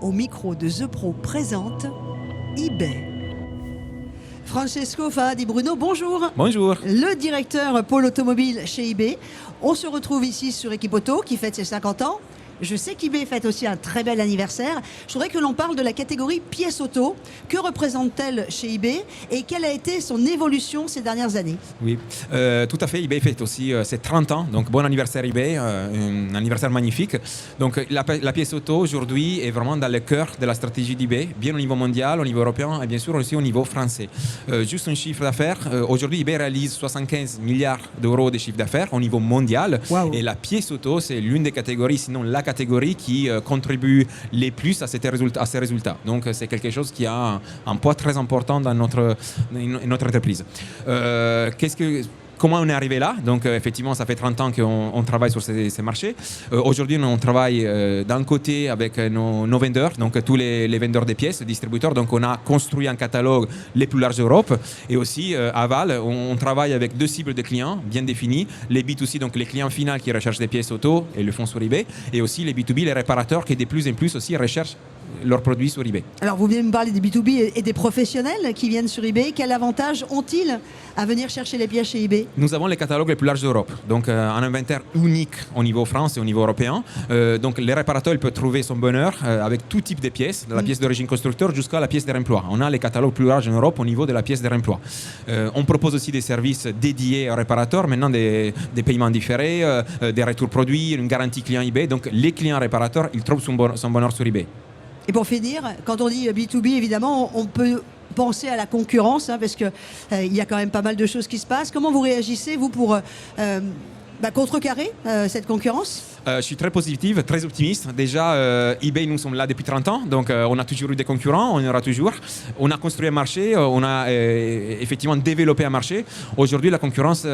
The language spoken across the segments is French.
au micro de The Pro présente eBay. Francesco Faadi Bruno, bonjour. Bonjour. Le directeur pôle automobile chez eBay. On se retrouve ici sur Équipe Auto qui fête ses 50 ans. Je sais qu'eBay fête aussi un très bel anniversaire. Je voudrais que l'on parle de la catégorie pièces auto. Que représente-t-elle chez eBay et quelle a été son évolution ces dernières années? Oui, tout à fait. eBay fête aussi ses 30 ans. Donc, bon anniversaire eBay, un anniversaire magnifique. Donc, la pièce auto aujourd'hui est vraiment dans le cœur de la stratégie d'eBay, bien au niveau mondial, au niveau européen et bien sûr aussi au niveau français. Juste un chiffre d'affaires. Aujourd'hui, eBay réalise 75 milliards d'euros de chiffre d'affaires au niveau mondial. Wow. Et la pièce auto, c'est l'une des catégories, sinon la catégorie qui contribue les plus à ces résultats. Donc, c'est quelque chose qui a un poids très important dans notre entreprise. Comment on est arrivé là? Donc, effectivement, ça fait 30 ans qu'on travaille sur ces marchés. Aujourd'hui, on travaille d'un côté avec nos vendeurs, donc tous les vendeurs de pièces, distributeurs. Donc, on a construit un catalogue les plus larges d'Europe. Et aussi, aval, on travaille avec deux cibles de clients bien définies. Les B2C, donc les clients finaux qui recherchent des pièces auto et le font sur eBay. Et aussi les B2B, les réparateurs qui de plus en plus aussi recherchent leurs produits sur eBay. Alors, vous venez me parler des B2B et des professionnels qui viennent sur eBay. Quel avantage ont-ils à venir chercher les pièces chez eBay? Nous avons les catalogues les plus larges d'Europe, donc un inventaire unique au niveau France et au niveau européen. Donc les réparateurs peuvent trouver son bonheur avec tout type de pièces, de la pièce d'origine constructeur jusqu'à la pièce de réemploi. On a les catalogues plus larges en Europe au niveau de la pièce de réemploi. On propose aussi des services dédiés aux réparateurs, maintenant des paiements différés, des retours produits, une garantie client eBay. Donc les clients réparateurs, ils trouvent son bonheur sur eBay. Et pour finir, quand on dit B2B, évidemment, on peut penser à la concurrence, hein, parce qu'il y a quand même pas mal de choses qui se passent. Comment vous réagissez, vous, pour contrecarrer cette concurrence? Je suis très positif, très optimiste. Déjà, eBay, nous sommes là depuis 30 ans, donc on a toujours eu des concurrents, on en aura toujours. On a construit un marché, on a effectivement développé un marché. Aujourd'hui, la concurrence,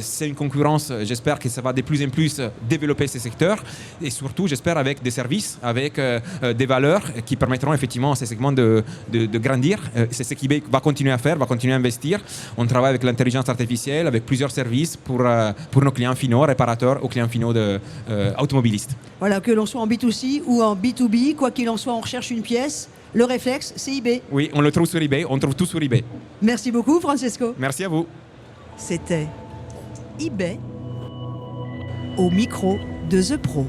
c'est une concurrence, j'espère que ça va de plus en plus développer ces secteurs et surtout, j'espère, avec des services, avec des valeurs qui permettront effectivement à ces segments de grandir. C'est ce qu'eBay va continuer à faire, va continuer à investir. On travaille avec l'intelligence artificielle, avec plusieurs services pour nos clients finaux, réparateurs ou clients finaux automobilistes. Voilà, que l'on soit en B2C ou en B2B, quoi qu'il en soit, on recherche une pièce. Le réflexe, c'est eBay. Oui, on le trouve sur eBay, on trouve tout sur eBay. Merci beaucoup, Francesco. Merci à vous. C'était eBay au micro de The Pro.